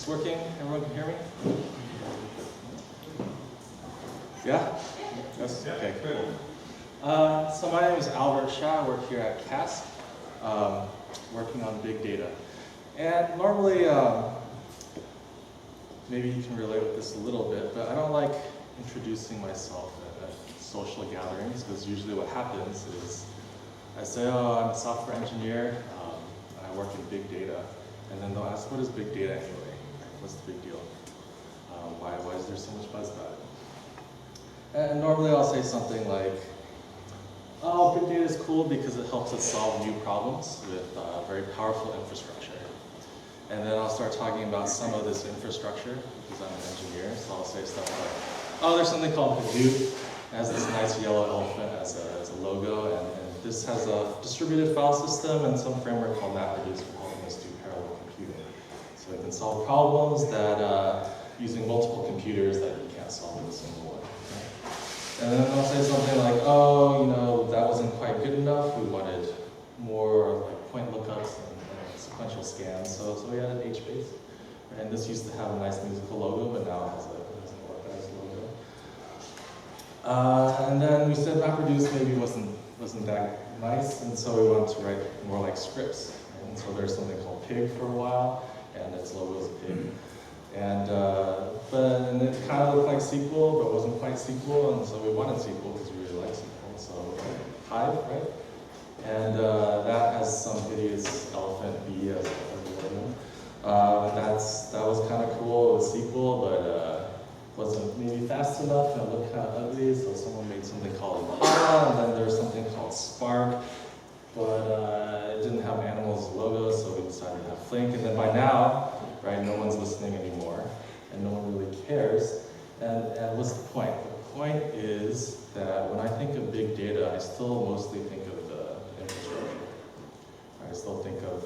working? Everyone can hear me? Yeah? Yes? Okay, cool. So my name is Albert Shau. I work here at Cask, working on big data. And normally, maybe you can relate with this a little bit, but I don't like introducing myself at social gatherings, because usually what happens is I say, oh, I'm a software engineer, and I work in big data. And then they'll ask, what is big data anyway? What's the big deal? Why is there so much buzz about it? And normally I'll say something like, oh, big data is cool because it helps us solve new problems with very powerful infrastructure. And then I'll start talking about some of this infrastructure because I'm an engineer. So I'll say stuff like, oh, there's something called Hadoop. It has this nice yellow elephant as a logo, and this has a distributed file system and some framework called MapReduce for helping us do parallel computing. So it can solve problems that using multiple computers that you can't solve with a single one. And then I'll say something like, oh, that wasn't quite good enough. We wanted more like point lookups and sequential scans. So we added HBase. And this used to have a nice musical logo, but now it has an organized logo. And then we said MapReduce maybe wasn't that nice, and so we wanted to write more like scripts. And so there's something called Pig for a while, and its logo is a pig. And it kind of looked like SQL, but wasn't quite SQL, and so we wanted SQL because we really like SQL. So Hive, right? And that has some hideous elephant B as a logo. That was kind of cool. It was SQL, but wasn't maybe fast enough, and it looked kind of ugly. So someone made something called Impala, and then there was something called Spark, but it didn't have animals as a logo, so we decided to have Flink. And then by now, right, no one's listening anymore, and no one really cares. And what's the point? The point is that when I think of big data, I still mostly think of the infrastructure. I still think of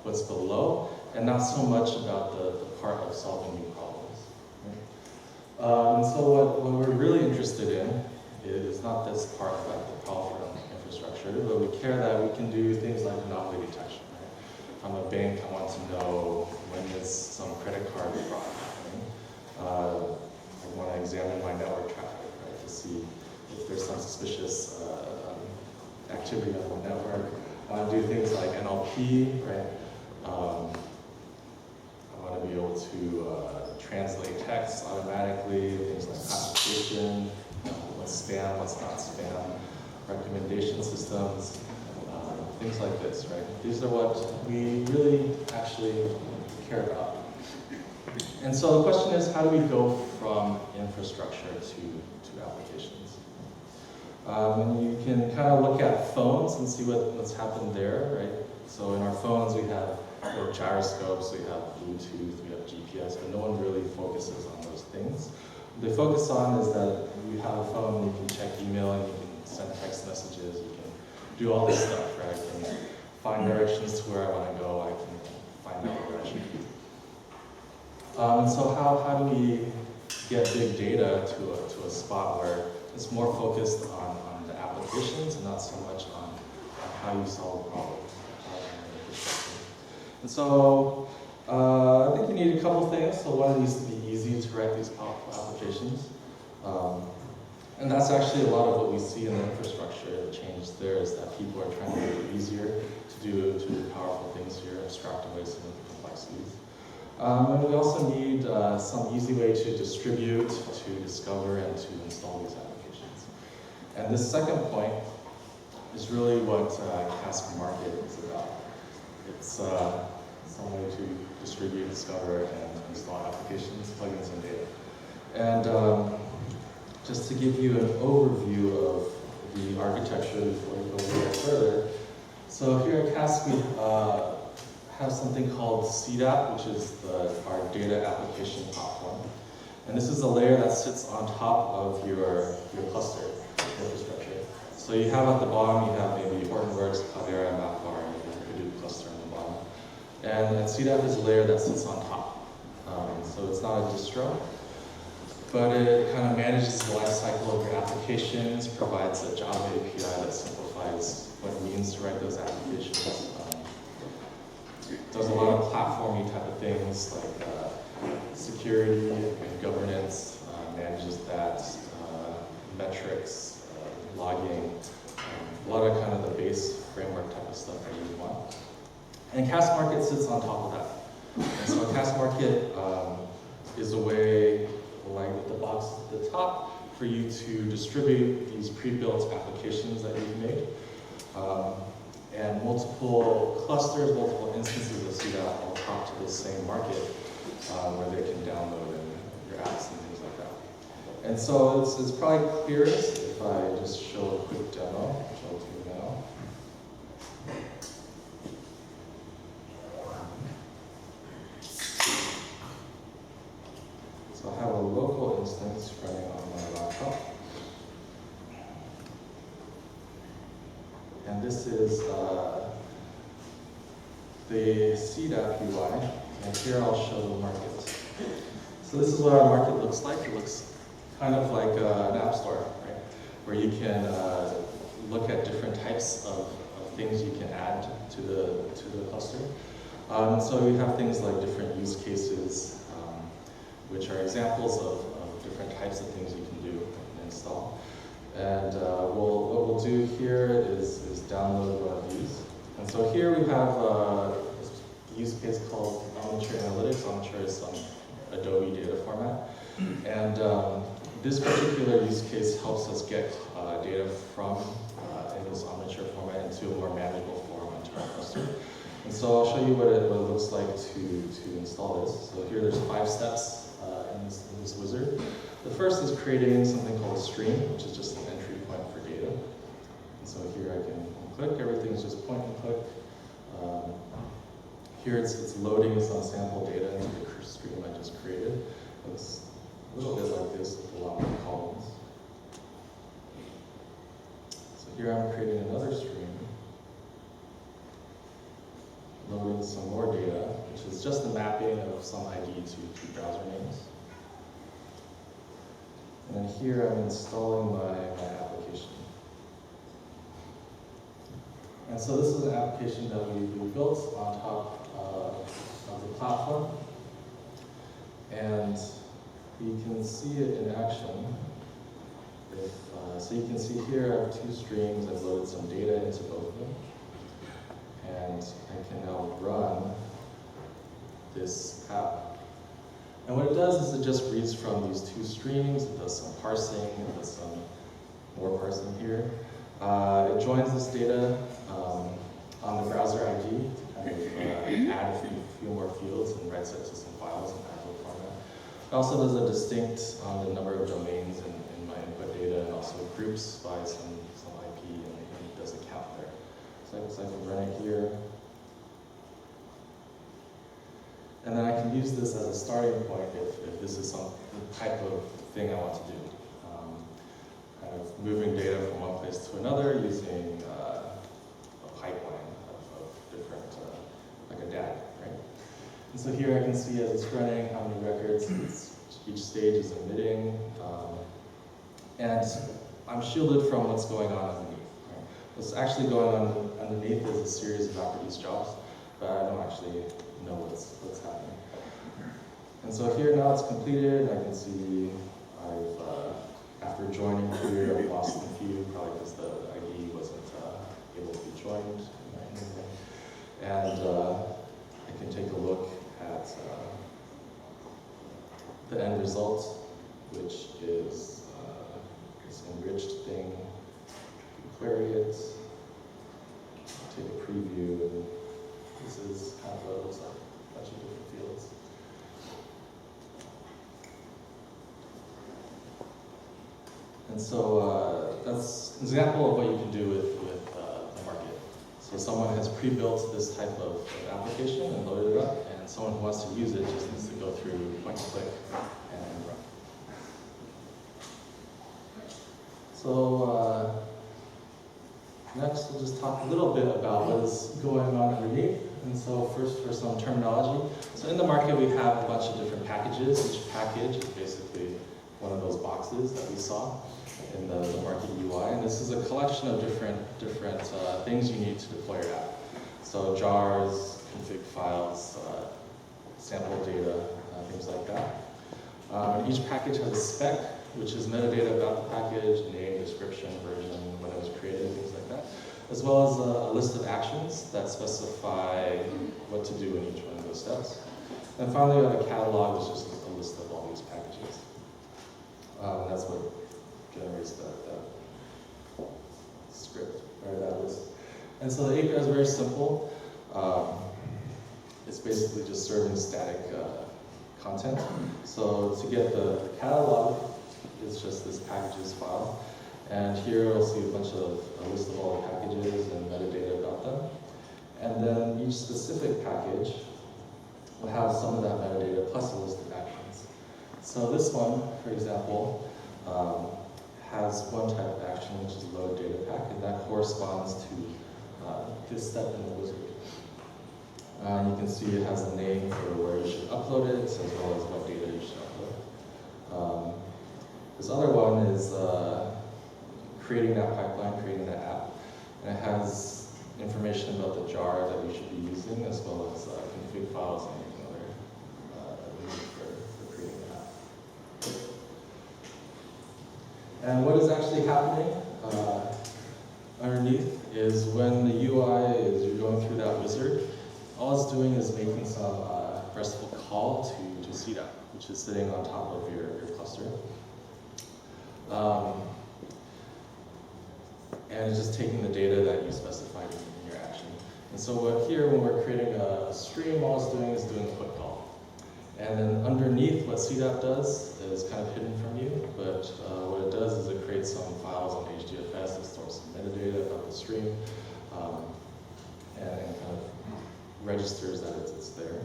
what's below, and not so much about the part of solving new problems. Right? And so what we're really interested in is not this part about the powerful infrastructure, but we care that we can do things like anomaly detection. If I'm a bank, I want to know when is some credit card fraud. Right? I want to examine my network traffic, right, to see if there's some suspicious activity on the network. I want to do things like NLP, right? I want to be able to translate text automatically, things like classification, what's spam, what's not spam, recommendation systems. Things like this, right? These are what we really actually care about. And so the question is, how do we go from infrastructure to applications? And you can kind of look at phones and see what's happened there, right? So in our phones, we have gyroscopes, we have Bluetooth, we have GPS, but no one really focuses on those things. What they focus on is that you have a phone, you can check email, and you can send text messages, you can do all this stuff, right? I can find directions to where I want to go, I can find out where I should be. And so how do we get big data to a spot where it's more focused on the applications and not so much on how you solve problems? And so I think you need a couple things. So one, it needs to be easy to write these powerful applications. And that's actually a lot of what we see in the infrastructure change there, is that people are trying to make it easier to do powerful things here, abstract away some of the complexities. And we also need some easy way to distribute, to discover, and to install these applications. And this second point is really what Cask Market is about. It's some way to distribute, discover, and install applications, plugins, and data. And just to give you an overview of the architecture before we go a little further. So here at Cask, we have something called CDAP, which is our data application platform. And this is a layer that sits on top of your cluster infrastructure. So you have at the bottom, you have maybe Hortonworks, Cloudera, MapBar, and you have a Hadoop cluster on the bottom. And CDAP is a layer that sits on top. So it's not a distro, but it kind of manages the life cycle of your applications, provides a Java API that simplifies what it means to write those applications. does a lot of platformy type of things like security and governance, manages that, metrics, logging, a lot of kind of the base framework type of stuff that you want. And Cask Market sits on top of that. And so Cask Market is a way, like the box at the top, for you to distribute these pre-built applications that you've made. And multiple clusters, multiple instances of CDAP all talk to the same market where they can download your apps and things like that. And so it's probably clearest if I just show a quick demo, which I'll do now. So I have a local instance running on my laptop. And this is the CDAP UI, and here I'll show the market. So this is what our market looks like. It looks kind of like an app store, right? Where you can look at different types of things you can add to the cluster. So we have things like different use cases, which are examples of different types of things you can do and install. And what we'll do here is download one of these. And so here we have a use case called Omniture Analytics. Omniture is some Adobe data format. And this particular use case helps us get data from in this Omniture format into a more manageable form into our cluster. And so I'll show you what it looks like to install this. So here there's 5 steps in this wizard. The first is creating something called a stream, which is just an entry point for data. And so here I can click, everything's just point and click. Here it's loading some sample data into the stream I just created. It looks a little bit like this with a lot more columns. So here I'm creating another stream, loading some more data, which is just a mapping of some ID to browser names. And then here I'm installing my application. And so this is an application that we built on top of the platform. And you can see it in action. So you can see here I have 2 streams. I've loaded some data into both of them. And I can now run this app. And what it does is it just reads from these 2 streams, it does some parsing, it does some more parsing here. It joins this data on the browser ID to kind of add a few more fields and writes it to some files in Hadoop format. It also does a distinct on the number of domains in my input data, and also groups by some IP, and it does a count there. So I can run it here. And then I can use this as a starting point if this is some type of thing I want to do. Kind of moving data from one place to another using a pipeline of different, like a DAG, right? And so here I can see as it's running how many records each stage is emitting. And I'm shielded from what's going on underneath. Right? What's actually going on underneath is a series of MapReduce jobs, but I don't actually know what's happening. And so here now it's completed. I can see after joining here, I've lost a few, probably because the ID wasn't able to be joined. And I can take a look at the end result, which is this enriched thing. Query it, take a preview, and this is kind of what it looks like, a bunch of different fields. And so that's an example of what you can do with the market. So someone has pre-built this type of application and loaded it up, and someone who wants to use it just needs to go through point and click and run. So next, we'll just talk a little bit about what is going on underneath. And so first, for some terminology. So in the market, we have a bunch of different packages. Each package is basically one of those boxes that we saw in the market UI. And this is a collection of different things you need to deploy your app. So jars, config files, sample data, things like that. Each package has a spec, which is metadata about the package, name, description, version, when it was created, things like that, as well as a list of actions that specify what to do in each one of those steps. And finally, we have a catalog, which is just a list of all these packages. That's what generates that script, or that list. And so the API is very simple. It's basically just serving static content. So to get the catalog, it's just this packages file. And here you'll see a list of all the packages and metadata about them. And then each specific package will have some of that metadata plus a list of actions. So this one, for example, has one type of action, which is load data pack, and that corresponds to this step in the wizard. You can see it has a name for where you should upload it, as well as what data you should upload. This other one is creating that pipeline, creating that app, and it has information about the jar that you should be using, as well as config files and anything other that we need for creating the app. And what is actually happening underneath is when the UI is you're going through that wizard, all it's doing is making some RESTful call to CDAP, which is sitting on top of your cluster. And it's just taking the data that you specified in your action. And so here, when we're creating a stream, all it's doing is doing a put call. And then underneath, what CDAP does is kind of hidden from you, but what it does is it creates some files on HDFS, it stores some metadata about the stream, and kind of registers that it's there.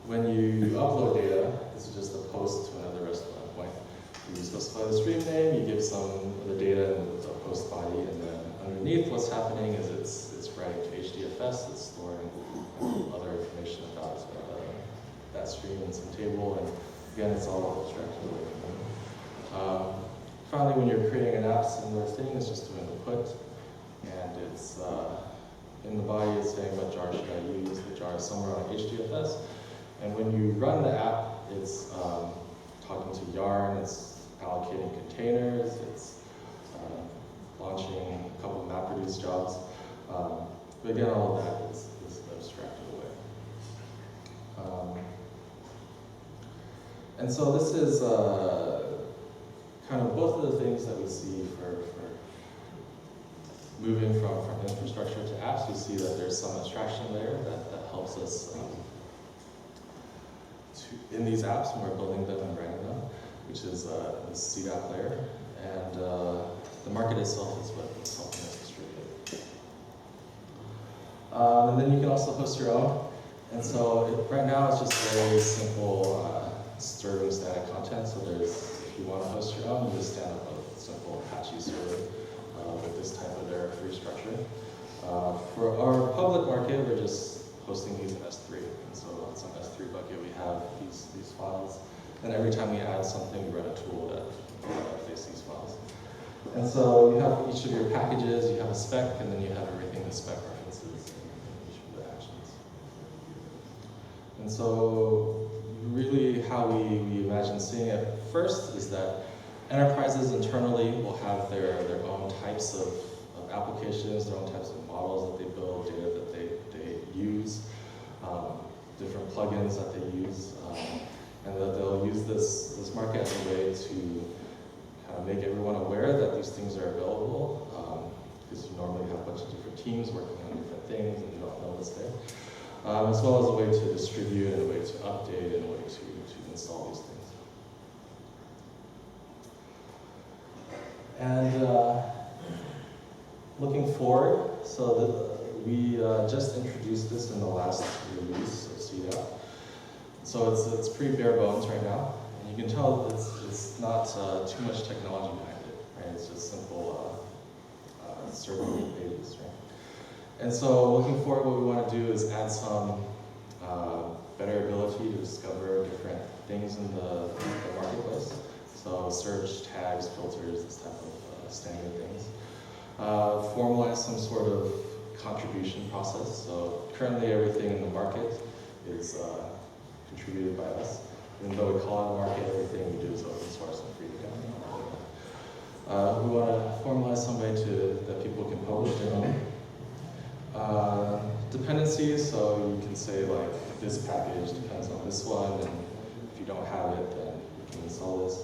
When you upload data, this is just a post to another RESTful endpoint. You specify the stream name, you give some of the data in the post body, and then underneath what's happening is it's writing to HDFS, it's storing other information about that stream in some table, and again, it's all abstracted away from them. Finally, when you're creating an app, similar thing, it's just doing the put, and it's in the body, it's saying what jar should I use. The jar is somewhere on HDFS, and when you run the app, it's talking to Yarn, it's allocating containers, it's launching a couple of MapReduce jobs. But again, all of that is abstracted away. And so this is kind of both of the things that we see for moving from infrastructure to apps. You see that there's some abstraction layer that helps us in these apps when we're building them and writing them, which is the CDAP layer. And the market itself is what's helping us distribute. And then you can also host your own. And so right now it's just very simple serving static content. So if you want to host your own, you just stand up a simple Apache server with this type of error-free structure. For our public market, we're just hosting these in S3. And so on some S3 bucket, we have these files. And every time we add something, we run a tool that updates these files. And so you have each of your packages, you have a spec, and then you have everything the spec references in each of the actions. And so really how we imagine seeing it first is that enterprises internally will have their own types of applications, their own types of models that they build, data that they use, different plugins that they use, and that they'll use this market as a way to kind of make everyone aware that these things are available, because you normally have a bunch of different teams working on different things and you don't know what's there, as well as a way to distribute and a way to update and a way to install these things. And looking forward, so we just introduced this in the last release of CDAP. So it's pretty bare bones right now, and you can tell it's not too much technology behind it, right? It's just simple serving babies, right? And so looking forward, what we want to do is add some better ability to discover different things in the marketplace. So search, tags, filters, this type of standard things. Formalize some sort of contribution process. So currently everything in the market is contributed by us. Even though we call it market, everything we do is open source and free to download. We want to formalize some way that people can publish their own dependencies. So you can say like this package depends on this one, and if you don't have it, then you can install this.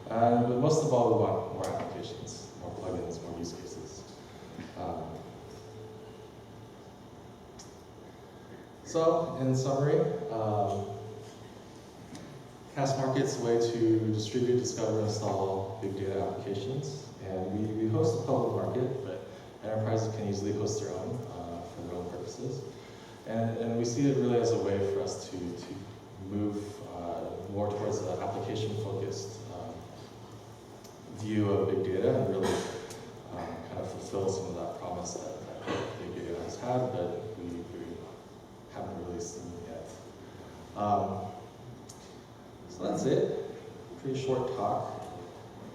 But most of all, we want more applications, more plugins, more use cases. So, in summary, Cask Market's a way to distribute, discover, and install big data applications. And we host a public market, but enterprises can easily host their own for their own purposes. And we see it really as a way for us to move more towards an application-focused view of big data and really kind of fulfill some of that promise that big data has had, but we haven't really seen yet. So that's it. Pretty short talk.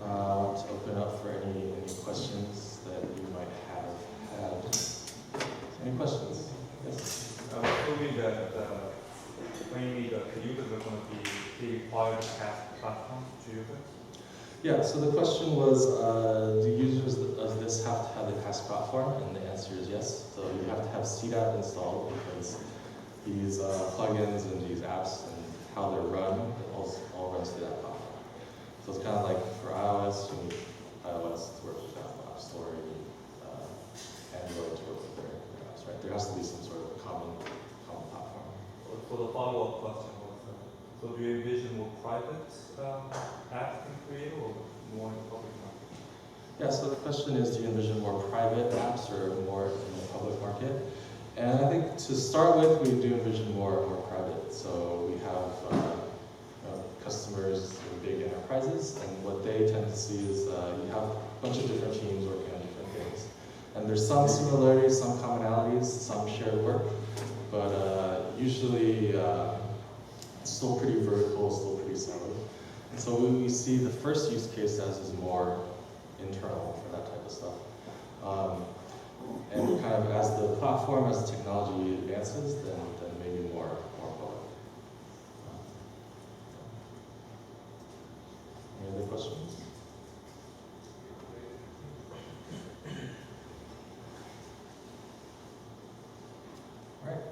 I want to open up for any questions that you might have had. Any questions? Yes? Assuming that mainly the users are going to be required to Cask platform to use it? Yeah, so the question was, do users of this have to have the Cask platform? And the answer is yes. So you have to have CDAP installed because these plugins and these apps and how they're run, it all runs through that platform. So it's kind of like for iOS, you need iOS to work with Apple App Store, you need Android to work with their apps, right? There has to be some sort of common platform. For the follow-up question was, so do you envision more private apps in Korea or more in public market? Yeah, so the question is, do you envision more private apps or more in the public market? And I think to start with, we do envision more private. So we have customers in big enterprises, and what they tend to see is you have a bunch of different teams working on different things. And there's some similarities, some commonalities, some shared work, but usually it's still pretty vertical, still pretty siloed. And so we see the first use case as is more internal for that type of stuff. And kind of as the platform, as the technology advances, then maybe more public. Any other questions? All right.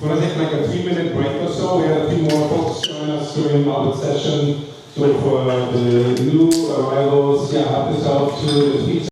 We're going to take like a 3-minute break or so. We had a few more folks join us during our session. So for the new arrivals, yeah, help us out to the speech.